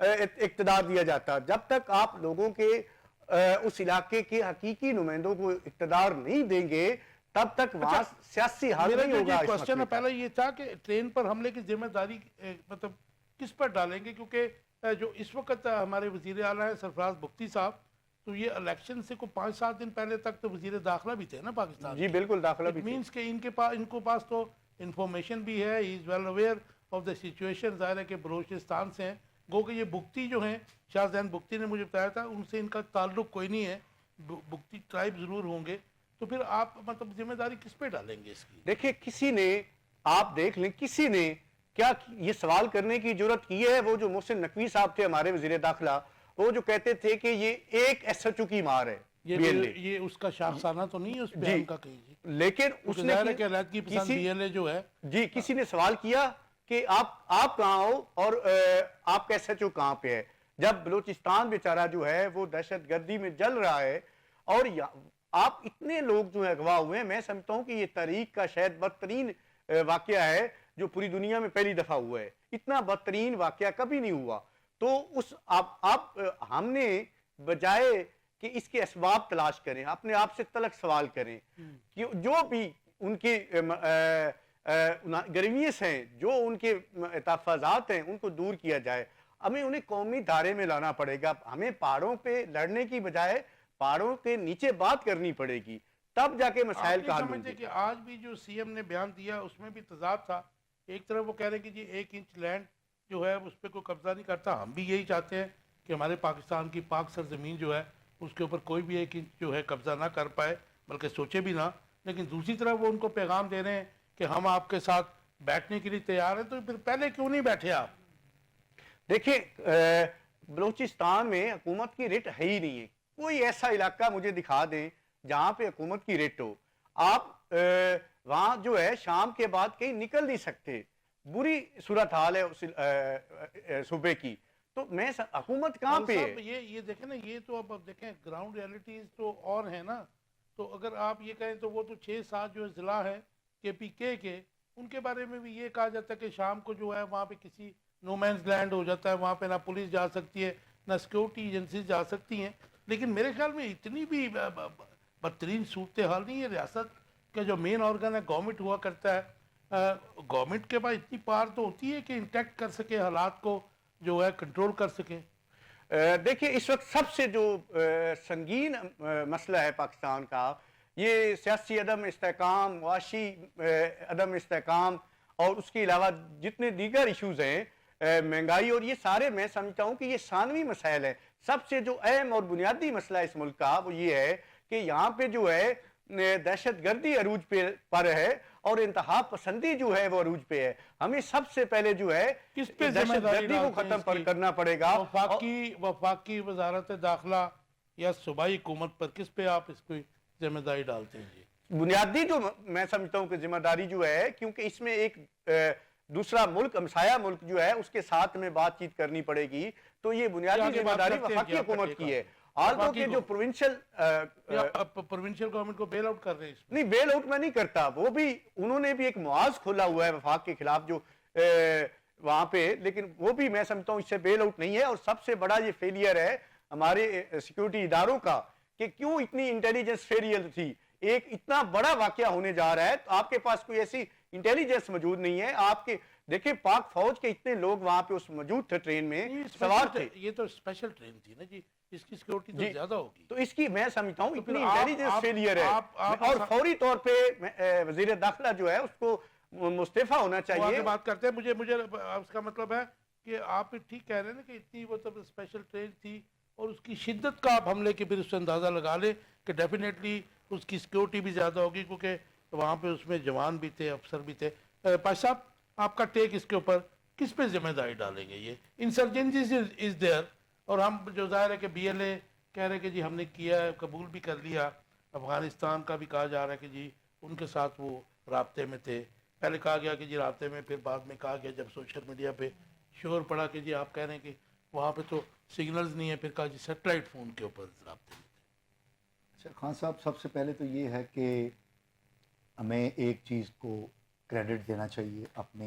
اقتدار دیا جاتا. جب تک آپ لوگوں کے اس علاقے کے حقیقی نمائندوں کو اقتدار نہیں دیں گے تب تک وہاں سیاسی حل میرا نہیں جو ہوگا. یہ اس کوشچن ہے مسئلے کا. پہلا یہ تھا کہ ٹرین پر حملے کی ذمہ داری مطلب کس پر ڈالیں گے، کیونکہ جو اس وقت ہمارے وزیر اعلیٰ ہیں سرفراز بگٹی صاحب، تو یہ الیکشن سے کو 5-7 دن پہلے تک تو وزیر داخلہ بھی تھے نا پاکستان جی کے. بالکل داخلہ اٹ بھی تھے. مینس کہ ان کو پاس تو انفارمیشن بھی ہے، he is well aware of the situation. ظاہر ہے کہ بلوچستان سے ہیں، گو کہ یہ بگٹی جو ہیں، شاہ زین بگٹی نے مجھے بتایا تھا ان سے ان کا تعلق کوئی نہیں ہے، بگٹی ٹرائب ضرور ہوں گے. تو پھر آپ مطلب ذمہ داری کس پہ ڈالیں گے اس کی؟ دیکھیں کسی نے، آپ دیکھ لیں کسی نے کیا یہ سوال کرنے کی جرت کی ہے. وہ جو محسن نقوی صاحب تھے ہمارے وزیر داخلہ، وہ جو کہتے تھے کہ یہ ایک ایس ایچ او کی مار ہے. یہ اس کا شاخسانہ تو نہیں ہے اس بیان کا کہیں جی، لیکن اس نے ظاہر ہے کہ علیحدگی پسند بی ایل اے جو ہے. جی کسی نے سوال کیا کہ آپ کہاں ہو اور آپ کا ایس ایچ او کہاں پہ ہے، جب بلوچستان بیچارہ جو ہے وہ دہشت گردی میں جل رہا ہے. اور آپ اتنے لوگ جو ہے اغوا ہوئے ہیں. میں سمجھتا ہوں کہ یہ تاریخ کا شاید بدترین واقعہ ہے جو پوری دنیا میں پہلی دفعہ ہوا ہے. اتنا بدترین واقعہ کبھی نہیں ہوا. تو ہم نے بجائے کہ اس کے اسباب تلاش کریں، اپنے آپ سے تلخ سوال کریں کہ جو بھی ان کی گریویس ہیں، جو ان کے تحفظات ہیں، ان کو دور کیا جائے. ہمیں انہیں قومی دھارے میں لانا پڑے گا. ہمیں پہاڑوں پہ لڑنے کی بجائے پہاڑوں کے نیچے بات کرنی پڑے گی، تب جا کے مسائل کا حل ہوں سمجھتے گے. کہ آج بھی جو سی ایم نے بیان دیا اس میں بھی تضاد تھا. ایک طرف وہ کہہ رہے ہیں کہ جی 1 انچ لینڈ جو ہے اس پہ کوئی قبضہ نہیں کرتا. ہم بھی یہی چاہتے ہیں کہ ہمارے پاکستان کی پاک سرزمین جو ہے اس کے اوپر کوئی بھی 1 انچ جو ہے قبضہ نہ کر پائے، بلکہ سوچے بھی نہ. لیکن دوسری طرف وہ ان کو پیغام دے رہے ہیں کہ ہم آپ کے ساتھ بیٹھنے کے لیے تیار ہیں. تو پھر پہلے کیوں نہیں بیٹھے آپ؟ دیکھیں بلوچستان میں حکومت کی رٹ ہے ہی نہیں ہے. کوئی ایسا علاقہ مجھے دکھا دیں جہاں پہ حکومت کی رٹ ہو. آپ وہاں جو ہے شام کے بعد کہیں نکل نہیں سکتے. بری صورتحال ہے اس صوبے کی. تو میں حکومت کہاں پہ ہے؟ یہ دیکھیں نا، یہ تو اب دیکھیں گراؤنڈ ریالٹیز تو اور ہیں نا. تو اگر آپ یہ کہیں تو وہ تو 6-7 جو ضلع ہیں KPK کے، ان کے بارے میں بھی یہ کہا جاتا ہے کہ شام کو جو ہے وہاں پہ کسی نو مینز لینڈ ہو جاتا ہے، وہاں پہ نہ پولیس جا سکتی ہے نہ سیکورٹی ایجنسیز جا سکتی ہیں. لیکن میرے خیال میں اتنی بھی بدترین صورتحال نہیں ہے. ریاست کا جو مین آرگن ہے گورنمنٹ ہوا کرتا ہے، گورنمنٹ کے پاس اتنی پار تو ہوتی ہے کہ انٹیکٹ کر سکے، حالات کو جو ہے کنٹرول کر سکے. دیکھیں اس وقت سب سے جو سنگین مسئلہ ہے پاکستان کا، یہ سیاسی عدم استحکام، معاشی عدم استحکام، اور اس کے علاوہ جتنے دیگر ایشوز ہیں، مہنگائی، اور یہ سارے میں سمجھتا ہوں کہ یہ ثانوی مسائل ہیں. سب سے جو اہم اور بنیادی مسئلہ اس ملک کا وہ یہ ہے کہ یہاں پہ جو ہے دہشت گردی عروج پر ہے اور انتہا پسندی جو ہے وہ عروج پہ ہے. ہمیں سب سے پہلے جو ہے کس پہ ذمہ دہشت داری گردی کو ڈالتے ہیں اس ختم کی؟ کرنا پڑے گا. وفاقی وزارت داخلہ یا صوبائی حکومت پر کس پہ آپ اس کو ذمہ داری ڈالتے ہیں جی؟ بنیادی جو میں سمجھتا ہوں کہ ذمہ داری جو ہے، کیونکہ اس میں ایک دوسرا ملک، ہمسایہ ملک جو ہے اس کے ساتھ میں بات چیت کرنی پڑے گی. تو یہ بنیادی ذمہ داری وفاقی حکومت کی ہے. آلتو کہ جو پروونشل گورنمنٹ کو بیل آؤٹ کر رہے ہیں اس میں؟ نہیں، بیل آؤٹ میں نہیں کرتا. وہ بھی انہوں نے بھی ایک معاذ کھولا ہوا ہے وفاق کے خلاف جو وہاں پہ، لیکن وہ بھی میں سمجھتا ہوں اس سے بیل آؤٹ نہیں ہے. اور سب سے بڑا یہ فیلئر ہے ہمارے سیکیورٹی اداروں کا کہ کیوں اتنی انٹیلیجنس فیلئر تھی. ایک اتنا بڑا واقعہ ہونے جا رہا ہے تو آپ کے پاس کوئی ایسی انٹیلیجنس موجود نہیں ہے. آپ کے دیکھیں پاک فوج کے اتنے لوگ وہاں پہ اس موجود تھے، ٹرین میں سوار تھے. یہ تو اسپیشل ٹرین تھی نا جی، اس کی سیکورٹی تو زیادہ ہوگی. تو اس کی میں سمجھتا ہوں تو اتنی پھر انٹیلیجنس فیلئر ہے. اور فوری طور پہ وزیر داخلہ جو ہے اس کو مستعفی ہونا وہ چاہیے. آگے بات کرتے ہیں. مجھے اس کا مطلب ہے کہ آپ ٹھیک کہہ رہے ہیں نا کہ اتنی وہ تب اسپیشل ٹرین تھی، اور اس کی شدت کا آپ حملے کے پھر اس سے اندازہ لگا لیں کہ ڈیفینیٹلی اس کی سیکورٹی بھی زیادہ ہوگی، کیونکہ وہاں پہ اس میں جوان بھی تھے، افسر بھی تھے. پاشا صاحب، آپ کا ٹیک اس کے اوپر کس پہ ذمہ داری ڈالیں گے؟ یہ انسرجنسی از دیئر، اور ہم جو ظاہر ہے کہ BLA کہہ رہے کہ جی ہم نے کیا ہے، قبول بھی کر لیا. افغانستان کا بھی کہا جا رہا ہے کہ جی ان کے ساتھ وہ رابطے میں تھے. پہلے کہا گیا کہ جی رابطے میں، پھر بعد میں کہا گیا جب سوشل میڈیا پہ شور پڑا کہ جی آپ کہہ رہے ہیں کہ وہاں پہ تو سگنلز نہیں ہیں، پھر کہا جی سیٹلائٹ فون کے اوپر رابطے میں. اچھا خان صاحب، سب سے پہلے تو یہ ہے کہ ہمیں ایک چیز کو کریڈٹ دینا چاہیے اپنے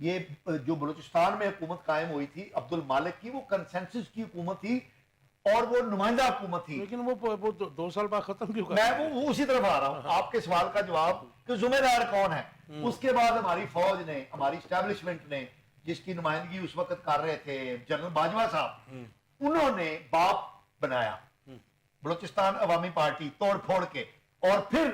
یہ جو بلوچستان میں حکومت قائم ہوئی تھی عبد المالک کی، وہ کنسنسس کی حکومت تھی اور وہ نمائندہ حکومت تھی. لیکن وہ 2 سال بعد ختم کیوں میں وہ اسی طرف آ رہا ہوں آپ کے سوال کا جواب کہ ذمہ دار کون ہے. اس کے بعد ہماری فوج نے، ہماری اسٹیبلشمنٹ نے، جس کی نمائندگی اس وقت کر رہے تھے جنرل باجوہ صاحب، انہوں نے باپ بنایا بلوچستان عوامی پارٹی توڑ پھوڑ کے. اور پھر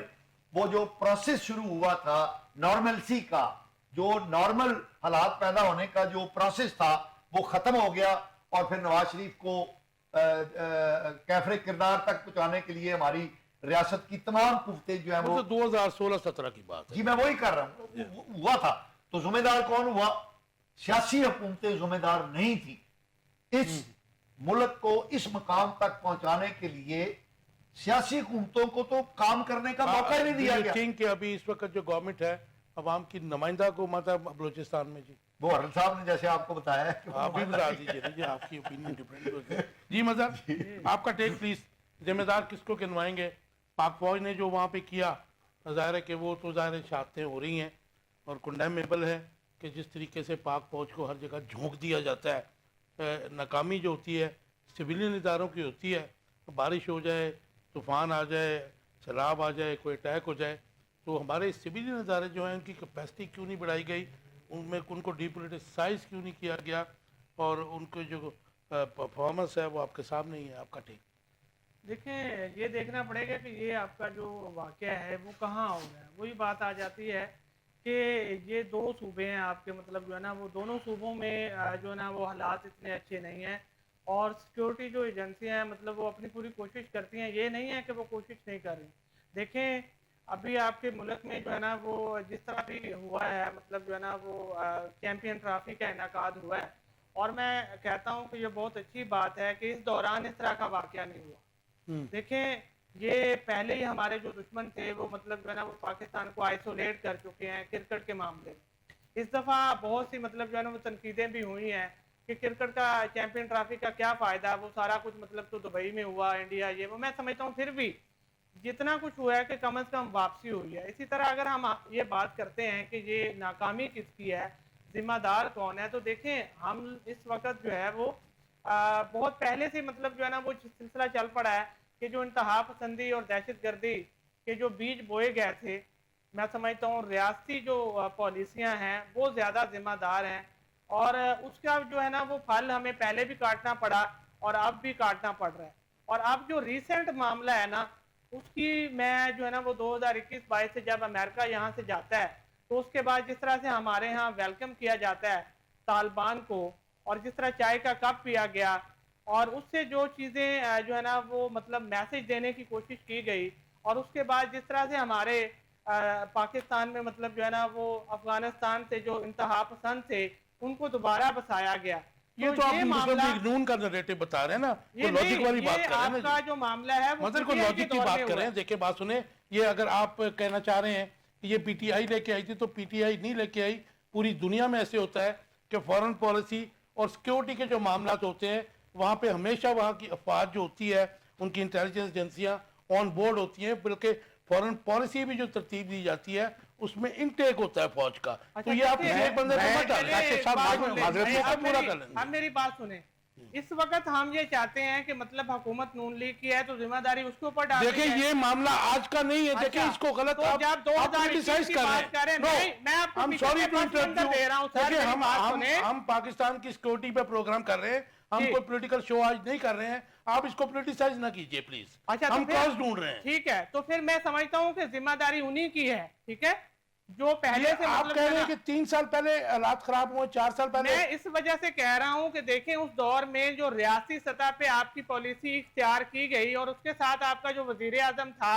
وہ جو پروسیس شروع ہوا تھا نارملسی کا، جو نارمل حالات پیدا ہونے کا جو پروسیس تھا، وہ ختم ہو گیا. اور پھر نواز شریف کو کیفر کردار تک پہنچانے کے لیے ہماری ریاست کی تمام قوتیں جو ہیں وہ 2016-17 کی بات ہے. جی میں وہی کر رہا ہوں ہوا تھا. تو ذمہ دار کون ہوا؟ سیاسی حکومتیں ذمہ دار نہیں تھی. اس ملک کو اس مقام تک پہنچانے کے لیے سیاسی حکومتوں کو تو کام کرنے کا موقع ہی نہیں دیا گیا. کہ ابھی اس وقت جو گورنمنٹ ہے عوام کی نمائندہ کو مطلب بلوچستان میں جی وہ حرل صاحب نے جیسے آپ کو بتایا ہے کہ آپ بھی بتا دیجیے جی آپ کی اوپینین ڈیپینڈ ہوتی ہے. جی مظہر آپ کا ٹیک پلیز. ذمہ دار کس کو گنوائیں گے؟ پاک فوج نے جو وہاں پہ کیا، ظاہر ہے کہ وہ تو ظاہر شہادتیں ہو رہی ہیں اور کنڈیمیبل ہے کہ جس طریقے سے پاک فوج کو ہر جگہ جھونک دیا جاتا ہے. ناکامی جو ہوتی ہے سویلین اداروں کی ہوتی ہے. بارش ہو جائے، طوفان آ جائے، سیلاب آ جائے، کوئی اٹیک ہو جائے، تو ہمارے سویلین ادارے جو ہیں ان کی کیپیسٹی کیوں نہیں بڑھائی گئی؟ ان کو ڈی پولیٹیسائز کیوں نہیں کیا گیا؟ اور ان کے جو پرفارمنس ہے وہ آپ کے سامنے ہی ہے. آپ کا ٹیک. دیکھیں یہ دیکھنا پڑے گا کہ یہ آپ کا جو واقعہ ہے وہ کہاں ہو رہا ہے. وہی بات آ جاتی ہے کہ یہ 2 صوبے ہیں آپ کے، مطلب جو ہے نا وہ دونوں صوبوں میں جو ہے نا وہ حالات اتنے اچھے نہیں ہیں. اور سیکیورٹی جو ایجنسیاں ہیں مطلب وہ اپنی پوری کوشش کرتی ہیں. یہ نہیں ہے کہ وہ کوشش نہیں کر رہی. دیکھیں ابھی آپ کے ملک میں جو ہے نا وہ جس طرح بھی ہوا ہے، مطلب جو ہے نا وہ چیمپئن ٹرافی کا انعقاد ہوا ہے، اور میں کہتا ہوں کہ یہ بہت اچھی بات ہے کہ اس دوران اس طرح کا واقعہ نہیں ہوا. دیکھیں یہ پہلے ہی ہمارے جو دشمن تھے وہ مطلب جو ہے نا وہ پاکستان کو آئسولیٹ کر چکے ہیں کرکٹ کے معاملے میں. اس دفعہ بہت سی مطلب جو ہے نا وہ تنقیدیں بھی ہوئی ہیں کہ کرکٹ کا چیمپئن ٹرافی کا کیا فائدہ، وہ سارا کچھ مطلب تو دبئی میں ہوا، انڈیا یہ وہ. میں سمجھتا ہوں پھر بھی جتنا کچھ ہوا ہے کہ کم از کم واپسی ہوئی ہے. اسی طرح اگر ہم یہ بات کرتے ہیں کہ یہ ناکامی کس کی ہے، ذمہ دار کون ہے، تو دیکھیں ہم اس وقت جو ہے وہ بہت پہلے سے مطلب جو ہے نا وہ سلسلہ چل پڑا ہے کہ جو انتہا پسندی اور دہشت گردی کے جو بیج بوئے گئے تھے، میں سمجھتا ہوں ریاستی جو پالیسیاں ہیں وہ زیادہ ذمہ دار ہیں. اور اس کا جو ہے نا وہ پھل ہمیں پہلے بھی کاٹنا پڑا اور اب بھی کاٹنا پڑ رہا ہے. اور اب جو ریسنٹ معاملہ ہے نا اس کی میں جو ہے نا وہ 2021-22 سے جب امریکہ یہاں سے جاتا ہے تو اس کے بعد جس طرح سے ہمارے ہاں ویلکم کیا جاتا ہے طالبان کو، اور جس طرح چائے کا کپ پیا گیا، اور اس سے جو چیزیں جو ہے نا وہ مطلب میسج دینے کی کوشش کی گئی، اور اس کے بعد جس طرح سے ہمارے پاکستان میں مطلب جو ہے نا وہ افغانستان سے جو انتہا پسند تھے ان کو دوبارہ بسایا گیا. یہ تو آپ مسلم لیگ نون کا نریٹو بتا رہے ہیں نا، کوئی لاجک والی بات کر رہے ہیں نا. آپ کا جو معاملہ ہے وہ مطلب کوئی لاجک کی بات کر رہے ہیں. دیکھیں بات سنیں، یہ اگر آپ کہنا چاہ رہے ہیں کہ یہ پی ٹی آئی لے کے آئی تھی تو پی ٹی آئی نہیں لے کے آئی. پوری دنیا میں ایسے ہوتا ہے کہ فورن پالیسی اور سیکیورٹی کے جو معاملات ہوتے ہیں وہاں پہ ہمیشہ وہاں کی افواج جو ہوتی ہے ان کی انٹیلیجنس ایجنسیاں آن بورڈ ہوتی ہیں، بلکہ فورن پالیسی بھی جو ترتیب دی جاتی ہے اس میں انٹیک ہوتا ہے فوج کا. تو یہ آپ کسی ایک بندے کو مت ڈالیں. اب میری بات سنیں. اس وقت ہم یہ چاہتے ہیں کہ مطلب حکومت نون لیگ کی ہے تو ذمہ داری اس کے اوپر ڈالیں. دیکھیں یہ معاملہ آج کا نہیں ہے. دیکھیں اس کو غلط آپ کریٹیسائز کر رہے ہیں. میں آپ کو دے رہا ہوں. ہم پاکستان کی سیکورٹی پہ پروگرام کر رہے ہیں، ہم کوئی پولیٹیکل شو آج نہیں کر رہے ہیں. آپ اس کو پولیٹیسائز نہ کیجئے پلیز. ہم کاز ڈھونڈ رہے ہیں. ٹھیک ہے تو پھر میں سمجھتا ہوں کہ ذمہ داری انہی کی ہے. ٹھیک ہے جو پہلے سے آپ کہہ رہے ہیں کہ 3 سال پہلے حالات خراب ہوئے، 4 سال پہلے. میں اس وجہ سے کہہ رہا ہوں کہ دیکھیں اس دور میں جو ریاستی سطح پہ آپ کی پالیسی اختیار کی گئی اور اس کے ساتھ آپ کا جو وزیر اعظم تھا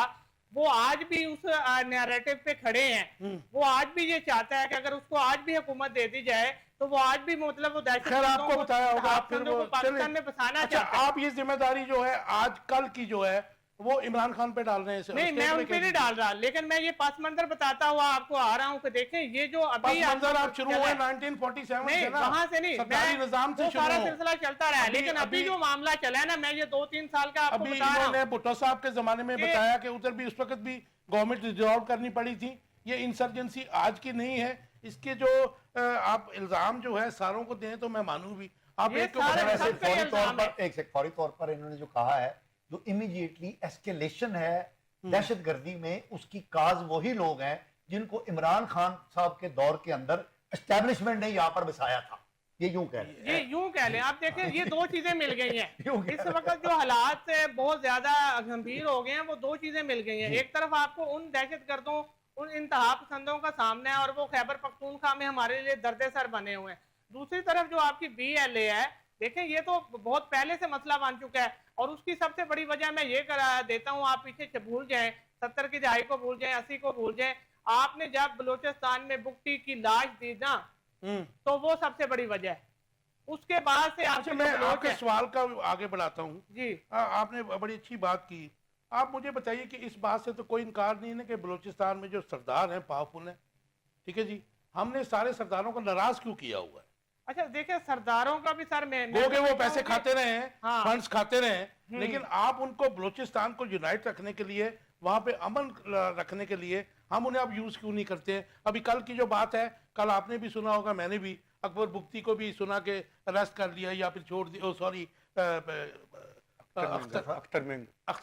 وہ آج بھی اس نیریٹو پہ کھڑے ہیں. وہ آج بھی یہ چاہتا ہے کہ اگر اس کو آج بھی حکومت دے دی جائے تو وہ آج بھی مطلب وہ دہشت آپ کو بتایا ہوگا پاکستان میں بسانا چاہتا ہے. آپ یہ ذمہ داری جو ہے آج کل کی جو ہے وہ عمران خان پہ ڈال رہے ہیں. نہیں میں ان پہ نہیں ڈال رہا، لیکن میں یہ پس منظر بتاتا ہوا آپ کو آ رہا ہوں کہ دیکھیں یہ جو ابھی پس منظر آپ شروع ہوئے 1947 سے نا، وہاں سے نہیں، سرکاری نظام سے شروع سارا سلسلہ چلتا رہا ہے. لیکن ابھی جو معاملہ چلا ہے نا میں یہ 2-3 سال کا آپ کو بتا رہا ہوں. انہوں نے بھٹو صاحب کے زمانے میں بتایا کہ ادھر بھی اس وقت بھی گورنمنٹ ڈیزالو کرنی پڑی تھی. یہ انسرجنسی آج کی نہیں ہے، اس کے جو آپ الزام جو ہے ساروں کو دیں تو میں مانوں بھی. آپ یہ ایک کو سارے بتائیں. ویسے سب پہ فوری طور الزام پر ہے. ایک سیکنڈ، فوری طور پر انہوں نے جو کہا ہے جو امیڈیٹلی ایسکیلیشن ہے دہشت گردی میں، اس کی کاز وہی لوگ ہیں جن کو عمران خان صاحب کے دور کے اندر اسٹیبلشمنٹ نے یہاں پر بسایا تھا. یہ یوں کہہ رہے ہیں. یہ یوں کہہ لیں آپ. دیکھیں یہ دو چیزیں مل گئی ہیں یوں کہہ اس رہے ہیں. وقت جو حالات بہت زیادہ گمبھیر ہو گئے ہیں، وہ دو چیزیں مل گئی ہیں. ایک طرف آپ کو ان دہشت گردوں، ان انتہا پسندوں کا سامنا ہے اور وہ خیبر پختونخوا میں ہمارے لیے درد سر بنے ہوئے ہیں. دوسری طرف جو آپ کی بی ایل اے ہے، دیکھیں یہ تو بہت پہلے سے مسئلہ بن چکا ہے اور اس کی سب سے بڑی وجہ میں یہ کرا دیتا ہوں، آپ پیچھے بھول جائیں 70 کی دہائی کو بھول جائیں، 80 کو بھول جائیں. آپ نے جب بلوچستان میں بگٹی کی لاش دی نا تو وہ سب سے بڑی وجہ ہے. اس کے بعد سے آپ اچھا کے میں جو آپ بلوچ کے ہیں. سوال کا آگے بڑھاتا ہوں. جی آپ نے بڑی اچھی بات کی. آپ مجھے بتائیے کہ اس بات سے تو کوئی انکار نہیں ہے کہ بلوچستان میں جو سردار ہیں پاورفل ہیں، ٹھیک ہے جی، ہم نے سارے سرداروں کو ناراض کیوں کیا ہوا ہے؟ اچھا دیکھیں سرداروں کا بھی سر میں وہ کہ وہ پیسے کھاتے رہے ہیں، ہاں. فنڈز کھاتے رہے ہیں، لیکن آپ ان کو بلوچستان کو یونائٹ رکھنے کے لیے، وہاں پہ امن رکھنے کے لیے ہم انہیں اب یوز کیوں نہیں کرتے ہیں؟ ابھی کل کی جو بات ہے، کل آپ نے بھی سنا ہوگا، میں نے بھی، اکبر بگٹی کو بھی سنا کہ اریسٹ کر لیا یا پھر چھوڑ دیا، سوری اختر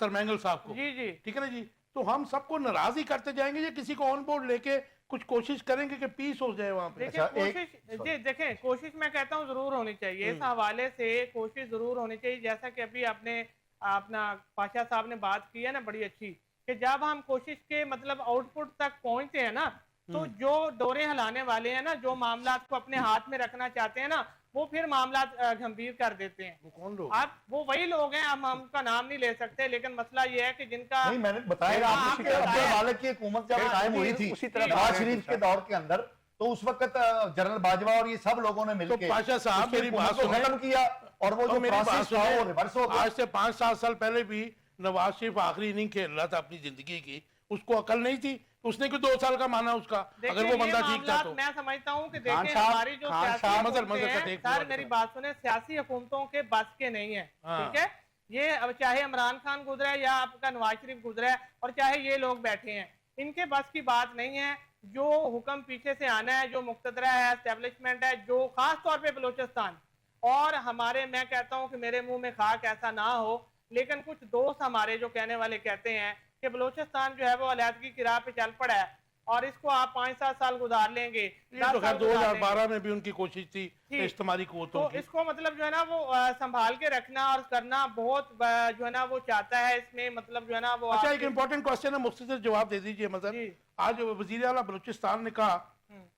مینگل صاحب کو. جی جی ٹھیک ہے نا جی. تو ہم سب کو ناراض ہی کرتے جائیں گے یا کسی کو آن بورڈ لے کے کچھ کوشش کریں گے کہ پیس ہو جائے وہاں پہ؟ دیکھیں اچھا، ایک- کوشش، جی دیکھیں کوشش میں کہتا ہوں ضرور ہونی چاہیے. اس حوالے سے کوشش ضرور ہونی چاہیے. جیسا کہ ابھی آپ نے اپنا پاشا صاحب نے بات کی ہے نا بڑی اچھی، کہ جب ہم کوشش کے مطلب آؤٹ پٹ تک پہنچتے ہیں نا تو جو ڈورے ہلانے والے ہیں نا، جو معاملات کو اپنے ہاتھ میں رکھنا چاہتے ہیں نا، وہ پھر معاملات گھمبیر کر دیتے ہیں. وہ کون لوگ؟ آپ وہ وہی لوگ ہیں، ہم کا نام نہیں لے سکتے، لیکن مسئلہ یہ ہے کہ جن کا نہیں، میں نے بتایا ہاں، آپ آپ نے نے کہ عبد بتایا. المالک کی حکومت جب قائم ہوئی تھی اسی طرح نواز شریف کے دور کے اندر، تو اس وقت جنرل باجوہ اور یہ سب لوگوں نے مل تو کے پاشا صاحب اس کی میری حکومت بات کو سنیں. ختم کیا اور وہ جو میری بات پروسیس تھا وہ ریورس ہو گیا. آج سے 5-7 سال پہلے بھی نواز شریف آخری اننگ کھیل رہا تھا اپنی زندگی کی، اس کو عقل نہیں تھی، اس نے کوئی 2 سال کا مانا اس کا، اگر وہ بندہ ٹھیک تھا تو. میں سمجھتا ہوں کہ خان دیکھیں صاحب، ہماری جو خان سیاسی صاحب، حکومتیں مظہر ہیں، کا ایک سر منٹ میری کا. بات سنیں، سیاسی حکومتوں کے بس کے نہیں ہیں، ہاں. ٹھیک ہے. یہ اب چاہے عمران خان گزرا ہے یا آپ کا نواز شریف گزرا ہے اور چاہے یہ لوگ بیٹھے ہیں، ان کے بس کی بات نہیں ہے. جو حکم پیچھے سے آنا ہے، جو مقتدرہ ہے، اسٹیبلشمنٹ ہے، جو خاص طور پہ بلوچستان اور ہمارے، میں کہتا ہوں کہ میرے منہ میں خاک ایسا نہ ہو، لیکن کچھ دوست ہمارے جو کہنے والے کہتے ہیں کہ بلوچستان جو ہے وہ علیحدگی کی راہ پہ چل پڑا ہے اور اس کو آپ 5-7 سال گزار لیں گے، یہ تو 10 خیر سال گزار لیں گے. 2012 میں بھی ان کی کوشش تھی جی. اجتماعی تو قوتوں کی. اس کو مطلب جو ہے نا وہ سنبھال کے رکھنا اور کرنا بہت جو ہے نا وہ چاہتا ہے. اس میں مطلب جو ہے نا وہ اچھا آپ ایک امپورٹنٹ کوسچن ہے، مختصر جواب دے دیجئے. مظہر، جی. آج وزیر اعلیٰ بلوچستان نے کہا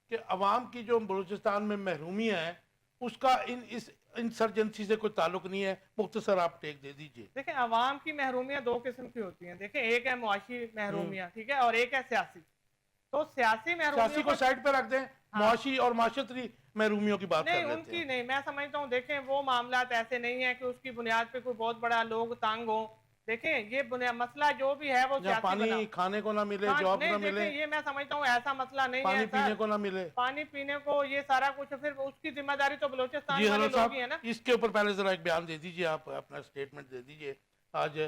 کہ عوام کی جو بلوچستان میں محرومیاں ہیں اس کا اس انسرجنسی سے کوئی تعلق نہیں ہے. مختصر آپ ٹیک دے دیجئے. دیکھیں عوام کی محرومیاں 2 قسم کی ہوتی ہیں. دیکھیں ایک ہے معاشی محرومیاں، ٹھیک ہے، اور ایک ہے سیاسی. تو سیاسی محرومیوں سیاسی کو سائڈ پہ رکھ دیں، معاشی اور معاشرتی محرومیوں کی بات کر نہیں، ان لیتے کی ہیں. نہیں. میں سمجھتا ہوں دیکھیں وہ معاملات ایسے نہیں ہیں کہ اس کی بنیاد پہ کوئی بہت بڑا لوگ تنگ ہوں. دیکھیں یہ مسئلہ جو بھی ہے وہ جہاں سیاسی بنا. پانی کھانے کو نہ ملے، جاب نہیں نہ دیکھیں ملے، یہ میں سمجھتا ہوں ایسا مسئلہ نہیں ہے. پانی پینے کو نہ ملے. پانی پینے کو یہ سارا کچھ پھر اس کی ذمہ داری تو بلوچستان جی والے حضرت لوگ صاحب، ہی ہیں نا. اس کے اوپر پہلے ذرا ایک بیان دے دیجئے، آپ اپنا سٹیٹمنٹ دے دیجئے. آج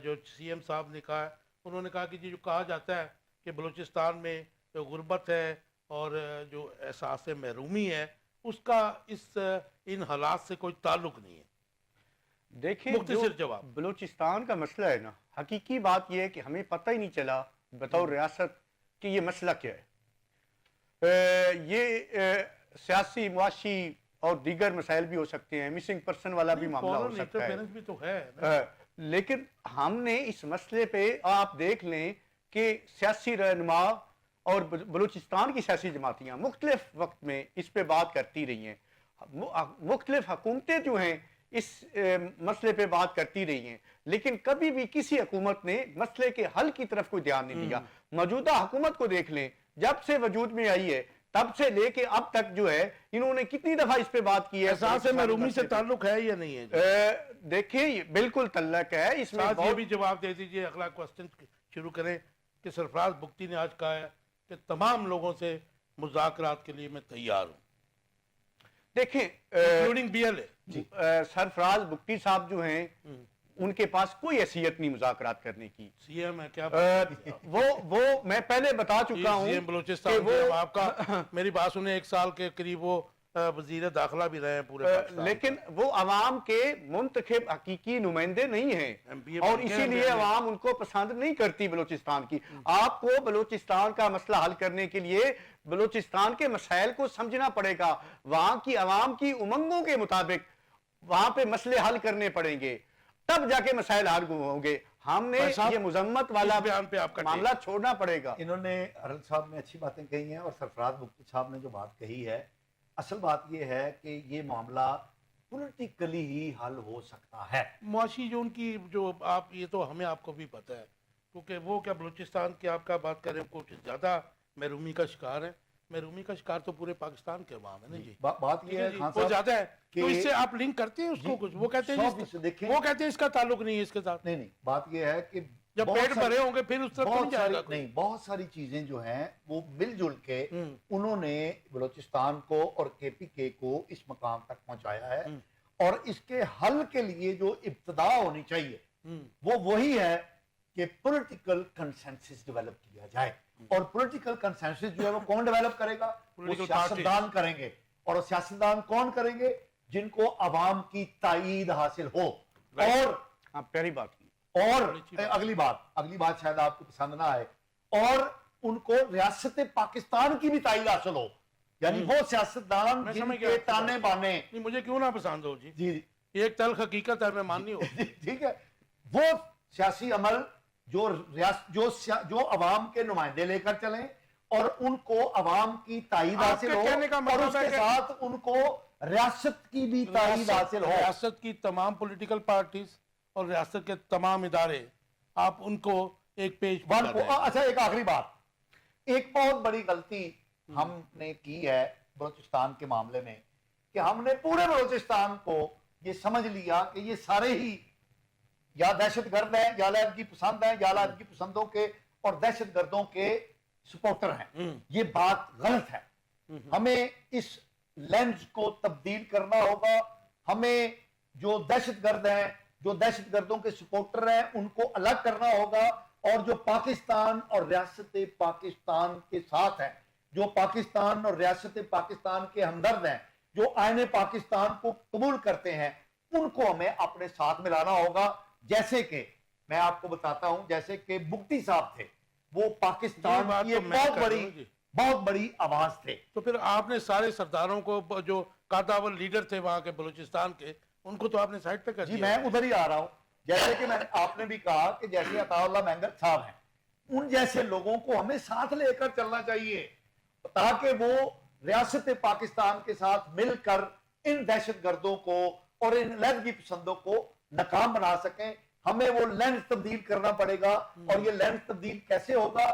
جو سی ایم صاحب نے کہا، انہوں نے کہا کہ جو کہا جاتا ہے کہ بلوچستان میں جو غربت ہے اور جو احساس محرومی ہے اس کا ان حالات سے کوئی تعلق نہیں ہے. دیکھیں مختصر جو جواب. بلوچستان کا مسئلہ ہے نا، حقیقی بات یہ ہے کہ ہمیں پتہ ہی نہیں چلا بطور ریاست کہ یہ مسئلہ کیا ہے. یہ سیاسی، معاشی اور دیگر مسائل بھی ہو سکتے ہیں، مسنگ پرسن والا بھی معاملہ ہو سکتا ہے، بھی تو ہے. لیکن ہم نے اس مسئلے پہ آپ دیکھ لیں کہ سیاسی رہنما اور بلوچستان کی سیاسی جماعتیاں مختلف وقت میں اس پہ بات کرتی رہی ہیں. مختلف حکومتیں جو ہیں اس مسئلے پہ بات کرتی رہی ہیں، لیکن کبھی بھی کسی حکومت نے مسئلے کے حل کی طرف کوئی دھیان نہیں دیا. موجودہ حکومت کو دیکھ لیں، جب سے وجود میں آئی ہے تب سے لے کے اب تک جو ہے انہوں نے کتنی دفعہ اس پہ بات کی ہے. احساس محرومی سے تعلق ہے یا نہیں ہے؟ دیکھیں بالکل تعلق ہے اس میں. یہ بھی جواب دے دیجئے، اگلا کوسچن شروع کریں کہ سرفراز بگٹی نے آج کہا ہے کہ تمام لوگوں سے مذاکرات کے لیے میں تیار ہوں، دیکھیں انکلوڈنگ بی ایل اے. سرفراز بگٹی صاحب جو ہیں ان کے پاس کوئی حیثیت نہیں مذاکرات کرنے کی. CM ہے کیا وہ میں پہلے بتا چکا ہوں CM بلوچستان کہ وہ آپ کا میری بات سنیں 1 سال کے قریب وہ وزیر داخلہ بھی رہے ہیں پورے پاکستان. لیکن وہ عوام کے منتخب حقیقی نمائندے نہیں ہیں MPA اور بن کے اسی لیے MPA عوام ان کو پسند نہیں کرتی بلوچستان کی. آپ کو بلوچستان کا مسئلہ حل کرنے کے لیے بلوچستان کے مسائل کو سمجھنا پڑے گا, وہاں کی عوام کی امنگوں کے مطابق وہاں پہ مسئلے حل کرنے پڑیں گے, تب جا کے مسائل حل ہوں گے. ہم نے یہ مذمت والا بیان پہ آپ کا معاملہ چھوڑنا پڑے گا. انہوں نے ارد صاحب نے اچھی باتیں کہی ہیں اور سرفراز مفتی صاحب نے جو بات کہی ہے, اصل بات یہ ہے کہ یہ معاملہ پولیٹیکلی ہی حل ہو سکتا ہے. معاشی جو ان کی جو آپ یہ تو ہمیں آپ کو بھی پتہ ہے کیونکہ وہ کیا بلوچستان کی آپ کا بات کریں کچھ زیادہ محرومی کا شکار ہے. محرومی کا شکار تو پورے پاکستان کے عوام ہے نا جی. بات یہ ہے خان وہ صاحب زیادہ ہے کہ تو اس سے آپ لنک کرتے ہیں اس کو کچھ, وہ کہتے ہیں وہ کہتے ہیں اس کا تعلق نہیں ہے اس کے ساتھ. نہیں بات یہ ہے کہ جب پیٹ بھرے ہوں گے پھر اس طرف نہیں جائے گا. نہیں, بہت ساری چیزیں جو ہیں وہ مل جل کے انہوں نے بلوچستان کو اور KPK کو اس مقام تک پہنچایا ہے, اور اس کے حل کے لیے جو ابتدا ہونی چاہیے وہ وہی ہے کہ پولیٹیکل کنسنسس ڈیولپ کیا جائے. اور پولیٹیکل کنسنسس جو ہے وہ کون ڈیولپ کرے گا؟ وہ سیاستدان کریں گے. اور سیاستدان کون کریں گے؟ جن کو عوام کی تائید حاصل ہو. اور پہلی بات کی اور اگلی بات شاید آپ کو پسند نہ آئے, اور ان کو ریاست پاکستان کی بھی تائید حاصل ہو. یعنی وہ سیاستدان جن کے تانے بانے مجھے کیوں نہ پسند ہو جی, جی یہ ایک تلخ حقیقت ہے, میں ماننی ہو. ٹھیک ہے, وہ سیاسی عمل جو عوام کے نمائندے لے کر چلیں اور ان کو عوام کی تائید حاصل ہو, اور اس کے ساتھ ان کو ریاست کی بھی تائید حاصل ہو. ریاست کی تمام پولیٹیکل پارٹیز اور ریاست کے تمام ادارے آپ ان کو ایک پیج پر کر رہے ہیں. اچھا, ایک آخری بات, ایک بہت بڑی غلطی ہم نے کی ہے بلوچستان کے معاملے میں کہ ہم نے پورے بلوچستان کو یہ سمجھ لیا کہ یہ سارے ہی یا دہشت گرد ہیں یا علیحدگی پسند ہیں یا علیحدگی پسندوں کے اور دہشت گردوں کے سپورٹر ہیں. یہ بات غلط ہے. ہمیں اس لینز کو تبدیل کرنا ہوگا. ہمیں جو دہشت گرد ہیں, جو دہشت گردوں کے سپورٹر ہیں, ان کو الگ کرنا ہوگا, اور جو پاکستان اور ریاست پاکستان کے ساتھ ہیں, جو پاکستان اور ریاست پاکستان کے ہمدرد ہیں, جو آئین پاکستان کو قبول کرتے ہیں, ان کو ہمیں اپنے ساتھ ملانا ہوگا. جیسے کہ میں آپ کو بتاتا ہوں, جیسے کہ مفتی صاحب تھے, وہ پاکستان کی ایک بہت بڑی آواز تھے. تو پھر آپ نے سارے سرداروں کو جو قاداول لیڈر تھے وہاں کے بلوچستان کے, ان کو تو آپ نے سائڈ پہ کر دیا. جی میں ادھر ہی آ رہا ہوں. جیسے کہ آپ نے بھی کہا کہ جیسے عطا اللہ مینگر صاحب ہیں, ان جیسے لوگوں کو ہمیں ساتھ لے کر چلنا چاہیے تاکہ وہ ریاست پاکستان کے ساتھ مل کر ان دہشت گردوں کو اور ان علیحدگی پسندوں کو ناکام بنا سکیں. ہمیں وہ لینز تبدیل کرنا پڑے گا, اور یہ لینز تبدیل کیسے ہوگا؟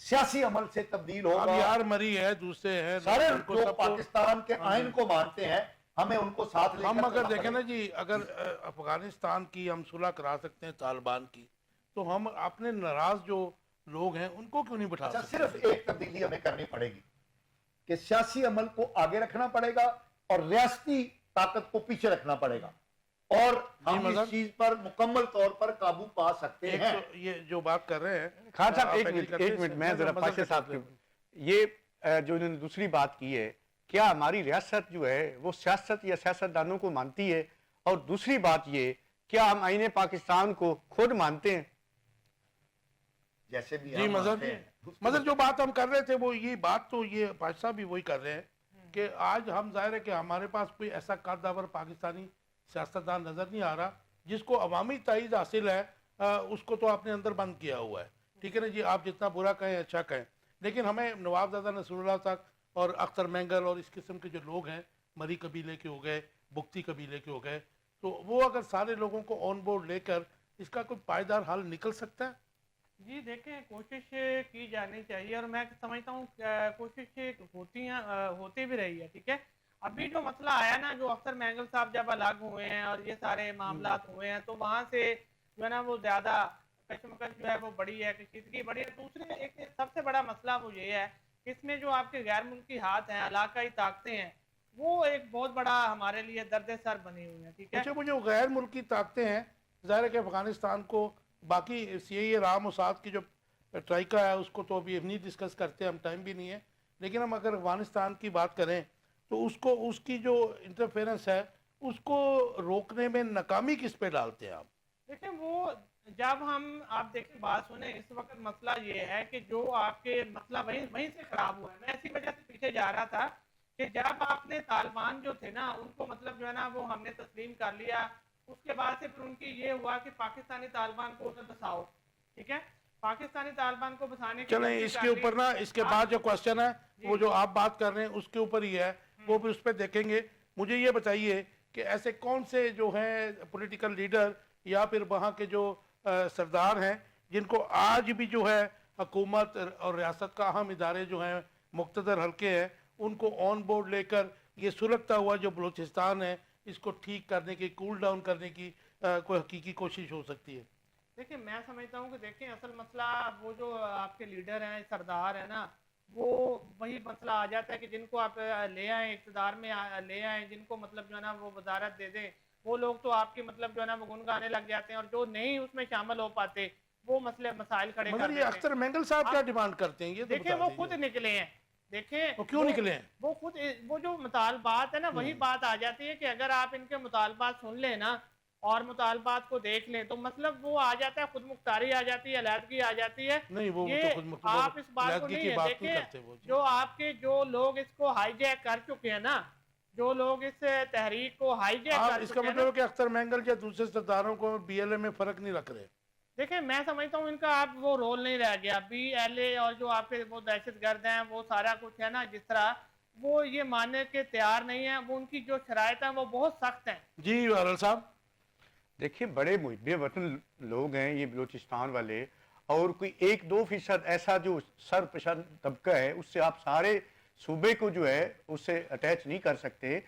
سیاسی عمل سے تبدیل ہوگا. اب یار مری ہے, دوسرے ہیں سارے جو پاکستان کے آئین کو مانتے ہیں, ہمیں ان کو ساتھ لے کر ہم اگر دیکھیں نا جی, اگر افغانستان کی ہم صلح کرا سکتے ہیں طالبان کی, تو ہم اپنے ناراض جو لوگ ہیں ان کو کیوں نہیں بٹھا سکتے؟ صرف ایک تبدیلی ہمیں کرنی پڑے گی کہ سیاسی عمل کو آگے رکھنا پڑے گا اور ریاستی طاقت کو پیچھے رکھنا پڑے گا, اور ہم اس چیز پر مکمل طور پر قابو پا سکتے ہیں. یہ جو بات کر رہے ہیں خان صاحب, ایک منٹ میں ذرا پاشا صاحب کی یہ جو انہوں نے دوسری بات کی ہے, کیا ہماری ریاست جو ہے وہ سیاست یا سیاستدانوں کو مانتی ہے؟ اور دوسری بات یہ, کیا ہم آئین پاکستان کو خود مانتے ہیں؟ جیسے بھی جی مظہر جو بات ہم کر رہے تھے وہ یہ بات تو یہ پاشا بھی وہی کر رہے ہیں کہ آج ہم ظاہر ہے کہ ہمارے پاس کوئی ایسا قادر پاکستانی سیاستدان نظر نہیں آ رہا جس کو عوامی تائید حاصل ہے. اس کو تو آپ نے اندر بند کیا ہوا ہے. ٹھیک ہے نا جی, آپ جتنا برا کہیں اچھا کہیں, لیکن ہمیں نوابزادہ نصر اللہ تک اور اختر مینگل اور اس قسم کے جو لوگ ہیں, مری قبیلے کے ہو گئے, بگتی قبیلے کے ہو گئے, تو وہ اگر سارے لوگوں کو آن بورڈ لے کر اس کا کوئی پائیدار حل نکل سکتا ہے. جی دیکھیں, کوشش کی جانی چاہیے, اور میں سمجھتا ہوں کوشش ہوتی بھی رہی ہے. ٹھیک ہے, ابھی جو مسئلہ آیا نا, جو اختر مینگل صاحب جب الگ ہوئے ہیں اور یہ سارے معاملات ہوئے ہیں, تو وہاں سے جو ہے نا وہ زیادہ کشمکش جو ہے وہ بڑی ہے, کشیدگی بڑی ہے. دوسرے ایک سب سے بڑا مسئلہ وہ یہ ہے کہ اس میں جو آپ کے غیر ملکی ہاتھ ہیں, علاقائی طاقتیں ہیں, وہ ایک بہت بڑا ہمارے لیے درد سر بنی ہوئی ہیں. ٹھیک ہے, اچھا, وہ جو غیر ملکی طاقتیں ہیں ظاہر ہے کہ افغانستان کو باقی سی رام موساد کی جو ٹرائکا ہے اس کو تو ابھی نہیں ڈسکس کرتے، ہم ٹائم بھی نہیں ہے، لیکن ہم اگر افغانستان کی بات کریں تو اس کی جو انٹرفیرنس ہے اس کو روکنے میں ناکامی کس پہ ڈالتے ہیں آپ؟ دیکھیں وہ جب آپ دیکھیں بات سنیں، اس وقت مسئلہ یہ ہے کہ جو آپ کے مسئلہ وہیں سے خراب ہوا ہے. میں اسی وجہ سے پیچھے جا رہا تھا کہ جب آپ نے طالبان جو تھے نا ان کو مطلب جو ہے نا وہ ہم نے تسلیم کر لیا، اس کے بعد سے پھر ان کی یہ ہوا کہ پاکستانی طالبان کو بساؤ، ٹھیک ہے، پاکستانی طالبان کو بسانے کی چلیں کوشش اس کر کے لی. اوپر نا اس کے بعد جو کوشچن ہے وہ جو آپ بات کر رہے ہیں اس کے اوپر ہی ہے، وہ بھی اس پہ دیکھیں گے. مجھے یہ بتائیے کہ ایسے کون سے جو ہیں پولیٹیکل لیڈر یا پھر وہاں کے جو سردار ہیں جن کو آج بھی جو ہے حکومت اور ریاست کا اہم ادارے جو ہیں مقتدر حلقے ہیں ان کو آن بورڈ لے کر یہ سلگتا ہوا جو بلوچستان ہے اس کو ٹھیک کرنے کی، کول ڈاؤن کرنے کی کوئی حقیقی کوشش ہو سکتی ہے؟ دیکھیں میں سمجھتا ہوں کہ دیکھیں اصل مسئلہ وہ جو آپ کے لیڈر ہیں، سردار ہیں نا، وہ وہی مسئلہ آ جاتا ہے کہ جن کو آپ لے آئیں اقتدار میں لے آئیں، جن کو مطلب جو ہے نا وہ وزارت دے دیں، وہ لوگ تو آپ کی مطلب جو ہے نا وہ گنگانے لگ جاتے ہیں، اور جو نہیں اس میں شامل ہو پاتے وہ مسائل کھڑے کر مگر دیتے یہ ہیں. اختر مینگل صاحب کیا ڈیمانڈ کرتے ہیں یہ تو دیکھیں بتا وہ دیجیے. خود نکلے ہیں، دیکھیں وہ کیوں نکلے ہیں؟ وہ خود وہ جو مطالبات ہے نا وہی بات آ جاتی ہے کہ اگر آپ ان کے مطالبات سن لیں نا اور مطالبات کو دیکھ لیں تو مطلب وہ آ جاتا ہے، خود مختاری آ جاتی ہے، علیحدگی آ جاتی ہے. نہیں وہ یہ تو خود آپ اس بات کو علیحدگی کی نہیں ہے، بات نہیں کرتے دیکھیں وہ جی. جو آپ کے جو لوگ اس کو ہائی جیک کر چکے ہیں نا، جو لوگ اس تحریک کو ہائی جیک آپ کر اس کا چکے ہیں مطلب نا، ہے کہ اختر مینگل یا دوسرے سرداروں کو بی ایل اے میں فرق نہیں رکھ رہے؟ دیکھیں میں سمجھتا ہوں ان کا اب وہ رول نہیں رہ گیا. بی ایل اے اور جو آپ کے وہ دہشت گرد ہیں وہ سارا کچھ ہے نا، جس طرح وہ یہ ماننے کے تیار نہیں ہیں، وہ ان کی جو شرائط ہیں وہ بہت سخت ہیں. جی وارل صاحب. دیکھیے بڑے محب وطن لوگ ہیں یہ بلوچستان والے، اور کوئی 1-2% ایسا جو سرپرست طبقہ ہے اس سے آپ سارے صوبے کو جو ہے اس سے اٹیچ نہیں کر سکتے.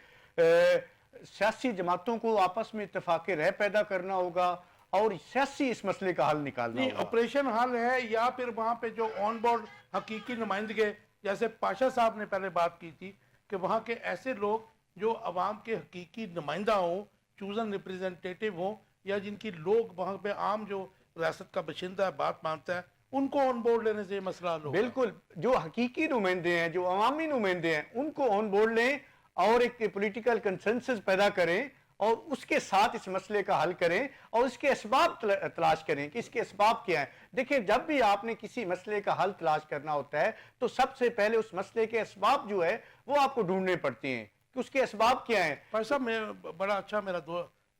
سیاسی جماعتوں کو آپس میں اتفاق رائے پیدا کرنا ہوگا اور سیاسی اس مسئلے کا حل نکالنا نہیں ہوگا. آپریشن حل ہے یا پھر وہاں پہ جو آن بورڈ حقیقی نمائندگے، جیسے پاشا صاحب نے پہلے بات کی تھی کہ وہاں کے ایسے لوگ جو عوام کے حقیقی نمائندہ ہوں، چوزن ریپریزنٹیٹیو ہوں، یا جن کی لوگ وہاں پہ عام جو ریاست کا باشندہ ہے بات مانتا ہے، ان کو آن بورڈ لینے سے یہ مسئلہ حل ہوگا. بالکل، جو حقیقی نمائندے ہیں، جو عوامی نمائندے ہیں، ان کو آن بورڈ لیں اور ایک پولیٹیکل کنسنسس پیدا کریں اور اس کے ساتھ اس مسئلے کا حل کریں اور اس کے اسباب تلاش کریں کہ اس کے اسباب کیا ہیں. دیکھیں جب بھی آپ نے کسی مسئلے کا حل تلاش کرنا ہوتا ہے تو سب سے پہلے اس مسئلے کے اسباب جو ہے وہ آپ کو ڈھونڈنے پڑتے ہیں کہ اس کے اسباب کیا ہیں. صاحب میں بڑا اچھا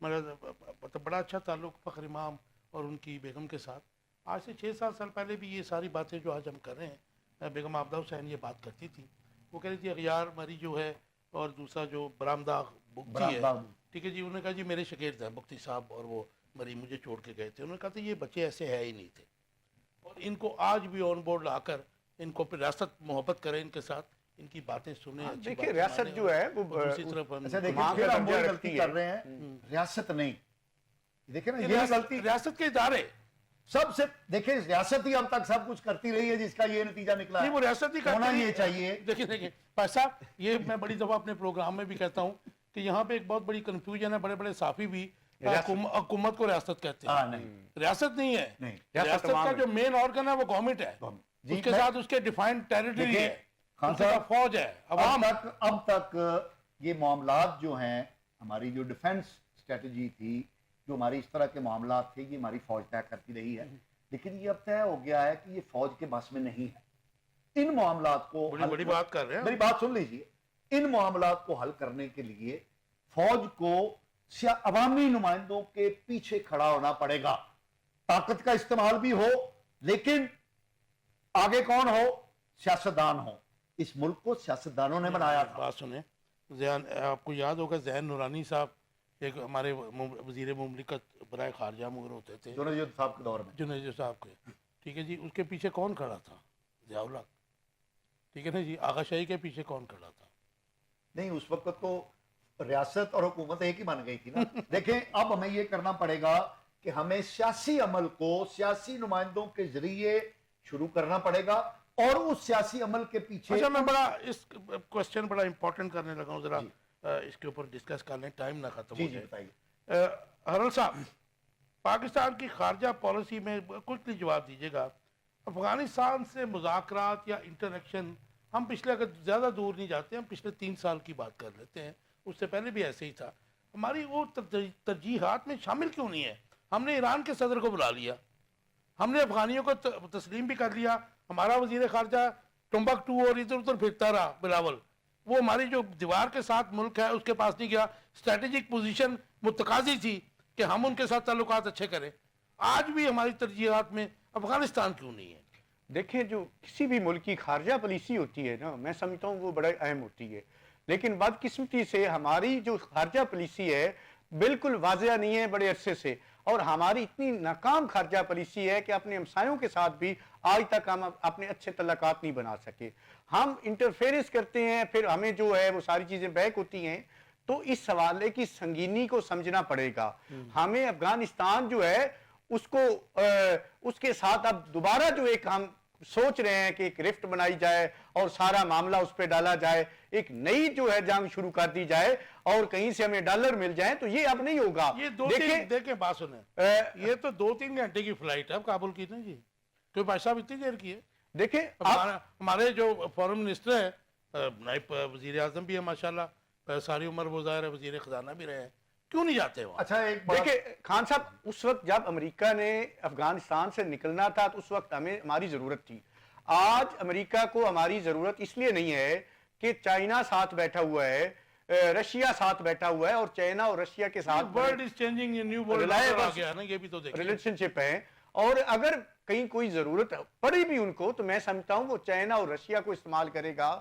بڑا اچھا تعلق فخر امام اور ان کی بیگم کے ساتھ. آج سے 6-7 سال پہلے بھی یہ ساری باتیں جو آج ہم کر رہے ہیں، بیگم عابدہ حسین یہ بات کرتی تھی. وہ کہہ رہی تھی اغیار مری جو ہے اور دوسرا جو برامداغ بگٹی ہے، ٹھیک ہے جی، انہوں نے کہا جی میرے شاگرد ہیں بگٹی صاحب اور وہ مری مجھے چھوڑ کے گئے تھے. انہوں نے کہا تھا یہ بچے ایسے ہے ہی نہیں تھے، اور ان کو آج بھی آن بورڈ لا کر ان کو پھر ریاست محبت کرے ان کے ساتھ، ان کی باتیں سنیں. دیکھیں ریاست جو ہے وہ دوسری طرف اچھا دیکھیں ماں پھر کا ہم وہی درجہ غلطی رکھتی کر ہے. رہے ہیں، ریاست نہیں. دیکھیں نا یہ غلطی ریاست کے ادارے سب سے، دیکھیں ریاست ہی اب تک سب کچھ کرتی رہی ہے جس کا یہ نتیجہ نکلا نہیں، وہ ریاست ہی ہونا کرتی یہ ہے. چاہیے. دیکھیں پاش صاحب، یہ میں بڑی دفعہ اپنے پروگرام میں بھی کہتا ہوں کہ یہاں پہ ایک بہت بڑی کنفیوژن ہے. بڑے بڑے صحافی بھی حکومت کو ریاست کہتے ہیں. نہیں ریاست نہیں ہے، نہیں. ریاست کا جو مین آرگن ہے وہ گورنمنٹ ہے، اس کے ساتھ اس کے ڈیفائنڈ ٹیریٹری ہے، اس کا فوج ہے، عوام. اب تک یہ معاملات جو ہیں، ہماری جو ڈیفنس اسٹریٹجی تھی، جو ہماری اس طرح کے معاملات تھے، یہ ہماری فوج طے کرتی رہی ہے. لیکن یہ اب طے ہو گیا ہے کہ یہ فوج کے بس میں نہیں ہے. ان معاملات کو بڑی بات کر رہے ہیں. میری بات سن لیجیے. ان معاملات کو حل کرنے کے لیے فوج کو عوامی نمائندوں کے پیچھے کھڑا ہونا پڑے گا. طاقت کا استعمال بھی ہو، لیکن آگے کون ہو؟ سیاستدان ہو. اس ملک کو سیاستدانوں نے بنایا تھا. بات سنیں، آپ کو یاد ہوگا ذہن نورانی صاحب ایک ہمارے وزیر مملکت برائے خارجہ مگر ہوتے تھے جنید صاحب کے دور میں. جنید صاحب کے، ٹھیک ہے جی، اس کے پیچھے کون کھڑا تھا؟ ضیاء الحق. ٹھیک ہے نا جی. آغا شاہی کے پیچھے کون کھڑا تھا؟ نہیں، اس وقت تو ریاست اور حکومت ایک ہی بن گئی تھی نا. دیکھیں اب ہمیں یہ کرنا پڑے گا کہ ہمیں سیاسی عمل کو سیاسی نمائندوں کے ذریعے شروع کرنا پڑے گا، اور اس سیاسی عمل کے پیچھے. اچھا میں بڑا اس کوسچن بڑا امپورٹنٹ کرنے لگا ہوں، ذرا اس کے اوپر ڈسکس کر لیں، ٹائم نہ ختم ہو جی جائے. بتائیے. ہرل صاحب، پاکستان کی خارجہ پالیسی میں کوئکلی جواب دیجیے گا. افغانستان سے مذاکرات یا انٹریکشن ہم پچھلے، اگر زیادہ دور نہیں جاتے، ہم پچھلے 3 سال کی بات کر لیتے ہیں، اس سے پہلے بھی ایسے ہی تھا. ہماری وہ ترجیحات میں شامل کیوں نہیں ہے؟ ہم نے ایران کے صدر کو بلا لیا، ہم نے افغانیوں کو تسلیم بھی کر لیا. ہمارا وزیر خارجہ ٹمبکٹو اور ادھر ادھر پھرتا رہا بلاول. وہ ہماری جو دیوار کے ساتھ ملک ہے اس کے پاس نہیں گیا. اسٹریٹجک پوزیشن متقاضی تھی کہ ہم ان کے ساتھ تعلقات اچھے کریں. آج بھی ہماری ترجیحات میں افغانستان کیوں نہیں ہے؟ دیکھیں جو کسی بھی ملک کی خارجہ پالیسی ہوتی ہے نا، میں سمجھتا ہوں وہ بڑا اہم ہوتی ہے، لیکن بدقسمتی سے ہماری جو خارجہ پالیسی ہے بالکل واضح نہیں ہے بڑے عرصے سے، اور ہماری اتنی ناکام خارجہ پالیسی ہے کہ اپنے ہمسایوں کے ساتھ بھی آج تک ہم اپنے اچھے تعلقات نہیں بنا سکے. ہم انٹرفیئرنس کرتے ہیں، پھر ہمیں جو ہے وہ ساری چیزیں بیک ہوتی ہیں. تو اس حوالے کی سنگینی کو سمجھنا پڑے گا. ہمیں افغانستان جو ہے اس کو اس کے ساتھ اب دوبارہ جو ایک ہم سوچ رہے ہیں کہ ایک رفٹ بنائی جائے اور سارا معاملہ اس پہ ڈالا جائے، ایک نئی جو ہے جنگ شروع کر دی جائے اور کہیں سے ہمیں ڈالر مل جائیں، تو یہ اب نہیں ہوگا. یہ دیکھیں بات سنیں، یہ تو 2-3 گھنٹے کی فلائٹ ہے کابل کی نا جی. کوئی بھائی صاحب اتنی دیر کی ہے؟ دیکھیں ہمارے جو فورن منسٹر ہے، نائب وزیر اعظم بھی ہے ماشاءاللہ، ساری عمر وہ ظاہر ہے وزیر خزانہ بھی رہے ہیں، کیوں نہیں جاتے وہاں؟ اچھا ایک بات، دیکھیں خان صاحب، اس وقت جب امریکہ نے افغانستان سے نکلنا تھا تو اس وقت ہماری ضرورت تھی. آج امریکہ کو ہماری ضرورت اس لیے نہیں ہے کہ چائنا ساتھ بیٹھا ہوا ہے، رشیا ساتھ بیٹھا ہوا ہے، اور چائنا اور رشیا کے ساتھ world is changing, new world آ گیا نا، یہ بھی تو دیکھیں ریلیشن شپ ہے. اور اگر کہیں کوئی ضرورت پڑی بھی ان کو تو میں سمجھتا ہوں وہ چائنا اور رشیا کو استعمال کرے گا،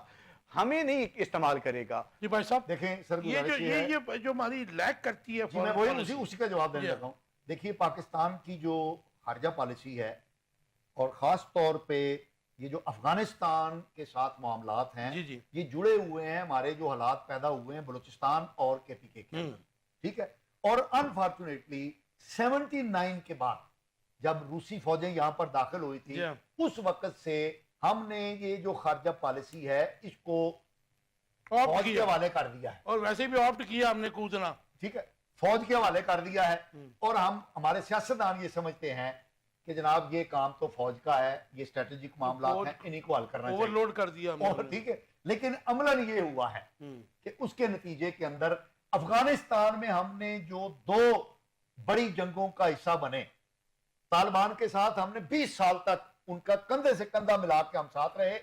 ہمیں نہیں استعمال کرے گا. جی بھائی صاحب دیکھیں سر یہ گزارش یہ ہے، یہ جو ہماری لیک کرتی ہے جی میں foreign وہی policy، اسی کا جواب دینے لگا ہوں. دیکھیے پاکستان کی جو خارجہ پالیسی ہے اور خاص طور پہ یہ جو افغانستان کے ساتھ معاملات ہیں، جی جی یہ جڑے ہوئے ہیں ہمارے جو حالات پیدا ہوئے ہیں بلوچستان اور کے پی کے اندر، ٹھیک ہے. اور انفارچونیٹلی 79 کے بعد جب روسی فوجیں یہاں پر داخل ہوئی تھی، اس وقت سے ہم نے یہ جو خارجہ پالیسی ہے اس کو فوج کے حوالے کر دیا ہے. اور ویسے بھی آپٹ کیا ہم نے کودنا، ٹھیک ہے، فوج کے حوالے کر دیا ہے. اور ہمارے سیاستدان یہ سمجھتے ہیں کہ جناب یہ کام تو فوج کا ہے، یہ اسٹریٹجک معاملات ہیں، انہی کو حل کرنا چاہیے، اوور لوڈ کر دیا ہم اور ٹھیک ہے. لیکن عملاً یہ ہوا ہے کہ اس کے نتیجے کے اندر افغانستان میں ہم نے جو 2 بڑی جنگوں کا حصہ بنے، طالبان کے ساتھ ہم نے 20 سال تک ان کا کندھے سے کندھا ملا کے ہم ساتھ رہے.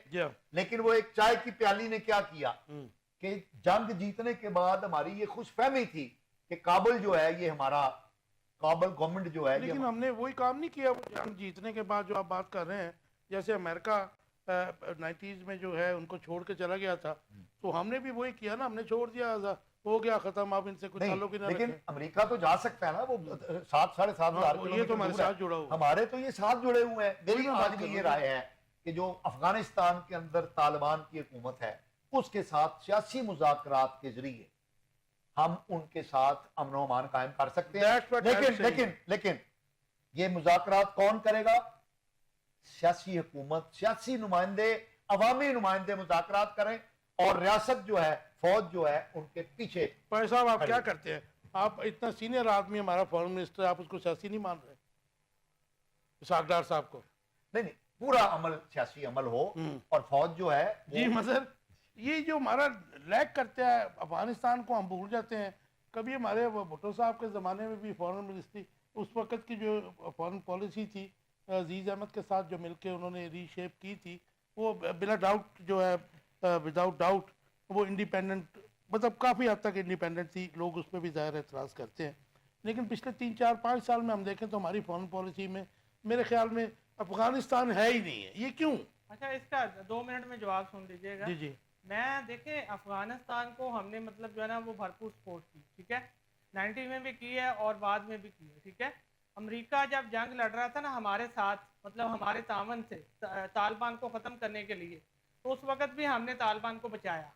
لیکن وہ ایک چائے کی پیالی نے کیا کیا کہ جنگ جیتنے کے بعد ہماری یہ خوش فہمی تھی کہ کابل جو ہے یہ ہمارا، کابل گورنمنٹ جو ہے، لیکن ہم نے وہی کام نہیں کیا. جنگ جیتنے کے بعد جو آپ بات کر رہے ہیں، جیسے امریکہ 90s میں جو ہے ان کو چھوڑ کے چلا گیا تھا، تو ہم نے بھی وہی کیا نا، ہم نے چھوڑ دیا، ہو گیا ختم، اب ان سے کچھ تعلق ہی نہ لیکن رکھیں. امریکہ تو جا سکتا ہے نا، وہ 7-7.5 یہ تو ہمارے ساتھ جڑا ہوا، ہمارے تو یہ ساتھ جڑے ہوئے ہیں. میری آج بھی یہ رائے ہے کہ جو افغانستان کے اندر طالبان کی حکومت ہے اس کے ساتھ سیاسی مذاکرات کے ذریعے ہم ان کے ساتھ امن و امان قائم کر سکتے ہیں. لیکن یہ مذاکرات کون کرے گا؟ سیاسی حکومت، سیاسی نمائندے، عوامی نمائندے مذاکرات کریں، اور ریاست جو ہے، فوج جو ہے، ان کے پیچھے. بھائی صاحب آپ کیا کرتے ہیں؟ آپ اتنا سینئر آدمی ہمارا فورن منسٹر، آپ اس کو سیاسی نہیں مان رہے؟ اسحاق ڈار صاحب کو نہیں، پورا عمل سیاسی عمل ہو، اور فوج جو ہے جی مظہر، یہ جو ہمارا لیک کرتا ہے افغانستان کو، ہم بھول جاتے ہیں. کبھی ہمارے بھٹو صاحب کے زمانے میں بھی فورن منسٹری، اس وقت کی جو فورن پالیسی تھی عزیز احمد کے ساتھ جو مل کے انہوں نے ری شیپ کی تھی، وہ بلا ڈاؤٹ جو ہے، وداؤٹ ڈاؤٹ وہ انڈیپینڈنٹ، مطلب کافی حد تک انڈیپینڈنٹ تھی. لوگ اس پہ بھی ظاہر اعتراض کرتے ہیں، لیکن پچھلے 3-4-5 سال میں ہم دیکھیں تو ہماری فورن پالیسی میں میرے خیال میں افغانستان ہے ہی نہیں ہے. یہ کیوں؟ اچھا اس کا 2 منٹ میں جواب سن لیجیے گا. جی جی میں دیکھیں افغانستان کو ہم نے مطلب جو ہے نا وہ بھرپور سپورٹ کی، ٹھیک ہے، 90 میں بھی کی ہے اور بعد میں بھی کی ہے، ٹھیک ہے. امریکہ جب جنگ لڑ رہا تھا نا ہمارے ساتھ، مطلب ہمارے تعاون سے طالبان کو ختم کرنے کے لیے، تو اس وقت بھی ہم نے طالبان کو بچایا.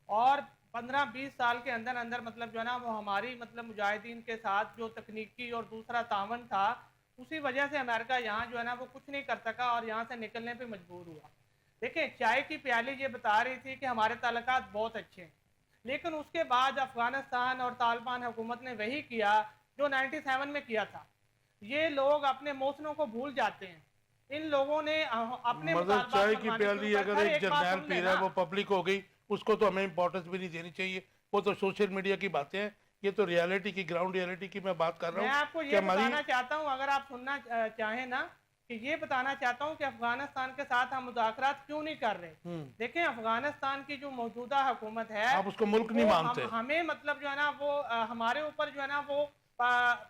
اور 15-20 سال کے اندر اندر مطلب جو ہے نا وہ ہماری مطلب مجاہدین کے ساتھ جو تکنیکی اور دوسرا تعاون تھا، اسی وجہ سے امریکہ یہاں جو ہے نا وہ کچھ نہیں کر سکا اور یہاں سے نکلنے پہ مجبور ہوا. دیکھیں چائے کی پیالی یہ بتا رہی تھی کہ ہمارے تعلقات بہت اچھے ہیں، لیکن اس کے بعد افغانستان اور طالبان حکومت نے وہی کیا جو 97 میں کیا تھا. یہ لوگ اپنے موسنوں کو بھول جاتے ہیں. ان لوگوں نے اپنے مطلب مطالبات چائے کی منوانے کے پیالی اوپر- اگر سر، ایک ایک بات جرنیل سن پی لیں رہا ہے نا. وہ پبلک ہو گئی, اس کو تو ہمیں امپورٹنس بھی نہیں دینی چاہیے. وہ تو سوشل میڈیا کی باتیں ہیں, یہ تو ریالٹی کی, گراؤنڈ ریالٹی کی میں بات کر رہا میں ہوں آپ کو کہ یہ ہماری بتانا چاہتا ہوں, اگر آپ سننا چاہیں نا, کہ یہ بتانا چاہتا ہوں کہ افغانستان کے ساتھ ہم مذاکرات کیوں نہیں کر رہے. دیکھیں افغانستان کی جو موجودہ حکومت ہے آپ اس کو ملک نہیں وہ مانتے. ہمیں مطلب جو ہے نا وہ ہمارے اوپر جو ہے نا وہ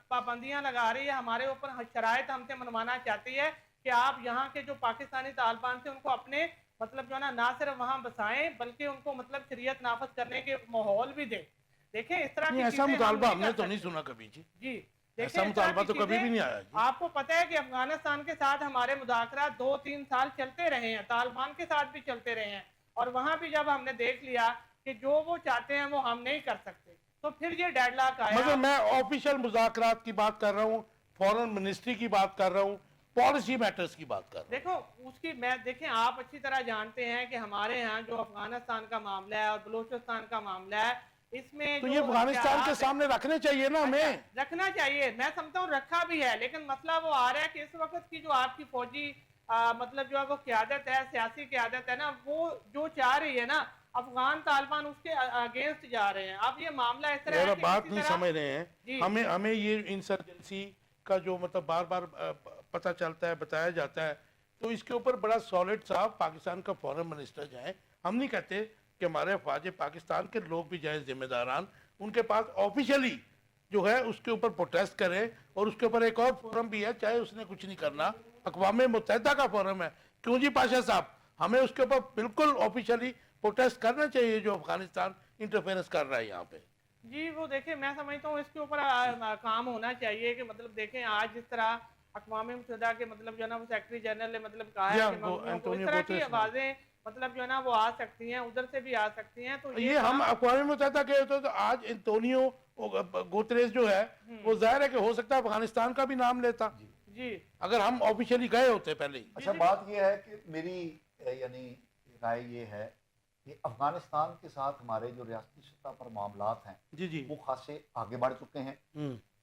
پابندیاں لگا رہی ہے, ہمارے اوپر شرائط ہم سے منوانا چاہتی ہے کہ آپ یہاں کے جو پاکستانی طالبان تھے ان کو اپنے مطلب جو ہے نا نہ صرف وہاں بسائیں بلکہ ان کو مطلب شریعت نافذ کرنے کے ماحول بھی دیں. دیکھیں اس طرح کی ایسا چیزیں مطالبہ ہم نے کر تو نہیں سکتے. سنا کبھی جی. جی ایسا دیکھیں اس طرح مطالبہ کی تو کبھی چیزیں بھی نہیں آیا جی. آپ کو پتہ ہے کہ افغانستان کے ساتھ ہمارے مذاکرات 2-3 سال چلتے رہے ہیں, طالبان کے ساتھ بھی چلتے رہے ہیں, اور وہاں بھی جب ہم نے دیکھ لیا کہ جو وہ چاہتے ہیں وہ ہم نہیں کر سکتے تو پھر یہ ڈیڈ لاک آیا. مگر میں آفیشیل مذاکرات کی بات کر رہا ہوں, فورن منسٹری کی بات کر رہا ہوں, پالیسی میٹرز کی بات کر رہا ہوں. دیکھو اس کی میں دیکھیں آپ اچھی طرح جانتے ہیں کہ ہمارے ہاں جو افغانستان کا معاملہ ہے اور بلوچستان کا معاملہ ہے, اس میں تو جو یہ افغانستان کے اختیارات ہیں- سامنے رکھنے چاہیے نا ہمیں. رکھنا چاہیے, میں سمجھتا ہوں رکھا بھی ہے, لیکن مسئلہ وہ آ رہا ہے کہ اس وقت کی جو آپ کی فوجی مطلب جو ہے وہ قیادت ہے, سیاسی قیادت ہے نا, وہ جو چاہ رہی ہے نا افغان طالبان اس کے اگینسٹ جا رہے ہیں. اب یہ معاملہ اس طرح ہے میرا کہ بات کسی نہیں طرح- سمجھ رہے ہیں. جی. ہمیں یہ انسرجنسی کا جو مطلب بار بار پتہ چلتا ہے, بتایا جاتا ہے, تو اس کے اوپر بڑا سالڈ صاحب پاکستان کا فورن منسٹر جائیں. ہم نہیں کہتے کہ ہمارے افواج پاکستان کے لوگ بھی جائیں ذمہ داران, ان کے پاس آفیشلی جو ہے اس کے اوپر پروٹیسٹ کریں. اور اس کے اوپر ایک اور فورم بھی ہے, چاہے اس نے کچھ نہیں کرنا, اقوام متحدہ کا فورم ہے. کیوں جی پاشا صاحب, ہمیں اس کے اوپر بالکل آفیشلی پروٹیسٹ کرنا چاہیے جو افغانستان انٹرفیئرنس کر رہا ہے یہاں پہ. جی وہ دیکھیں میں سمجھتا ہوں اس کے اوپر کام ہونا چاہیے کہ مطلب دیکھیں آج جس طرح اقوام متحدہ کے مطلب جو ہے نا وہ سیکرٹری جنرل نے مطلب کہا ہے کہ مغزیوں کو اس طرح کی آوازیں مطلب جو ہے نا وہ آ سکتی ہیں, ادھر سے بھی آ سکتی ہیں. تو یہ ہم اقوام متحدہ کے ہوتے تو آج انتونیو گوتریس جو ہے وہ ظاہر ہے کہ ہو سکتا ہے افغانستان کا بھی نام لیتا جی اگر ہم آفیشلی گئے ہوتے پہلے ہی. اچھا بات یہ ہے کہ میری یعنی رائے یہ ہے کہ افغانستان کے ساتھ ہمارے جو ریاستی سطح پر معاملات ہیں جی جی وہ خاصے آگے بڑھ چکے ہیں.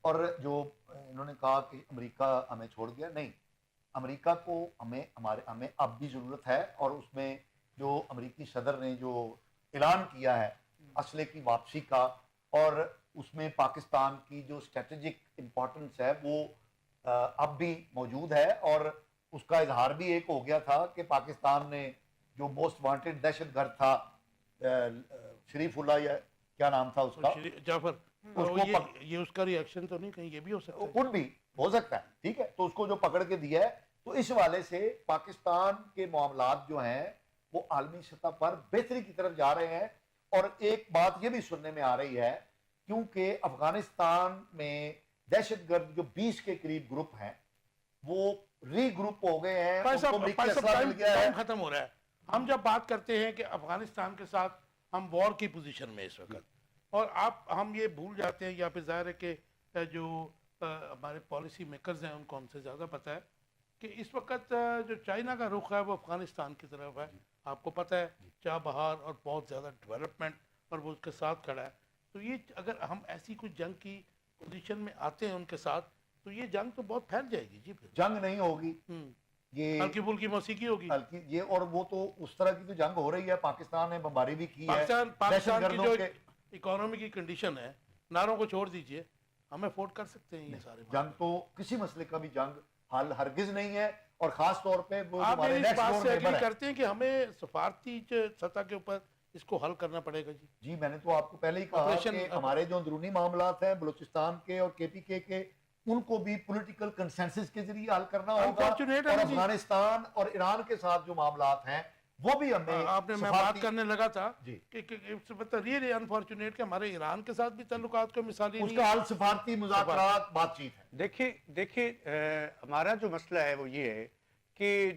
اور جو انہوں نے کہا کہ امریکہ ہمیں چھوڑ گیا, نہیں, امریکہ کو ہمیں اب بھی ضرورت ہے. اور اس میں جو امریکی صدر نے جو اعلان کیا ہے اسلحے کی واپسی کا, اور اس میں پاکستان کی جو اسٹریٹجک امپورٹنس ہے وہ اب بھی موجود ہے. اور اس کا اظہار بھی ایک ہو گیا تھا کہ پاکستان نے جو موسٹ وانٹڈ دہشت گرد تھا شریف اللہ, یا کیا نام تھا اس کا, جعفر, اس کو یہ اس کا ریئیکشن تو نہیں, کہیں یہ بھی ہو سکتا ہے. خود بھی ہو سکتا ہے, ٹھیک ہے, تو اس کو جو پکڑ کے دیا ہے, تو اس والے سے پاکستان کے معاملات جو ہیں وہ عالمی سطح پر بہتری کی طرف جا رہے ہیں. اور ایک بات یہ بھی سننے میں آ رہی ہے کیونکہ افغانستان میں دہشت گرد جو 20 کے قریب گروپ ہیں وہ ری گروپ ہو گئے ہیں, ان کو امریکی اسلحہ مل گیا ہے. ٹائم ختم ہو رہا ہے. ہم جب بات کرتے ہیں کہ افغانستان کے ساتھ ہم وار کی پوزیشن میں اس وقت, اور ہم یہ بھول جاتے ہیں, یا پھر ظاہر ہے کہ جو ہمارے پالیسی میکرز ہیں ان کو ہم سے زیادہ پتہ ہے کہ اس وقت جو چائنا کا رخ ہے وہ افغانستان کی طرف ہے. آپ کو پتہ ہے چاہ بہار اور بہت زیادہ ڈیولپمنٹ, اور وہ اس کے ساتھ کھڑا ہے. تو یہ اگر ہم ایسی کوئی جنگ کی پوزیشن میں آتے ہیں ان کے ساتھ تو یہ جنگ تو بہت پھیل جائے گی. جی پھر جنگ نہیں ہوگی, یہ ہلکی پھلکی موسیقی ہوگی. یہ, اور وہ تو اس طرح کی تو جنگ ہو رہی ہے. پاکستان نے بمباری بھی کی ہے. پاکستان کی جو اکانومی کی کنڈیشن ہے, نعروں کو چھوڑ دیجئے, ہم افورڈ کر سکتے ہیں یہ سارے. جنگ تو کسی مسئلے کا بھی جنگ حل ہرگز نہیں ہے. اور خاص طور پہ وہ آپ ہمارے اس بات سے اگری نیکسٹ کرتے ہیں کہ ہمیں سفارتی سطح کے اوپر اس کو حل کرنا پڑے گا. جی میں نے تو آپ کو پہلے ہی کہا کہ ہمارے جو اندرونی معاملات ہیں بلوچستان کے اور کے پی کے ان کو بھی پولیٹیکل کنسنسس کے ذریعے حل کرنا ہوگا. اور افغانستان اور ایران کے ساتھ جو معاملات ہیں وہ بھی ہمیں, آپ نے, میں بات کرنے لگا تھا جی کہ ریئلی انفارچونیٹ کہ ہمارے ایران کے ساتھ بھی تعلقات کو مثالی اس کا حل سفارتی مذاکرات بات چیت ہے. دیکھیں ہمارا جو مسئلہ ہے وہ یہ ہے کہ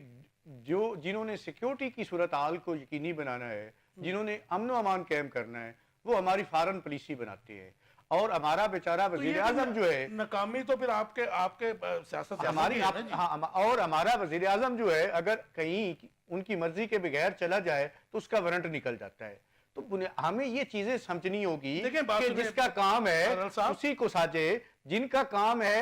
جنہوں نے سیکیورٹی کی صورتحال کو یقینی بنانا ہے, جنہوں نے امن و امان قائم کرنا ہے, وہ ہماری فارن پالیسی بناتی ہے. اور ہمارا بیچارہ وزیر اعظم جو ہے ناکامی تو پھر آپ کے سیاست ہماری, اور ہمارا وزیر اعظم جو ہے اگر کہیں ان کی مرضی کے بغیر چلا جائے تو اس کا وارنٹ نکل جاتا ہے. تو ہمیں یہ چیزیں سمجھنی ہوگی کہ جس کا کام ہے اسی کو ساجے, جن کا کام ہے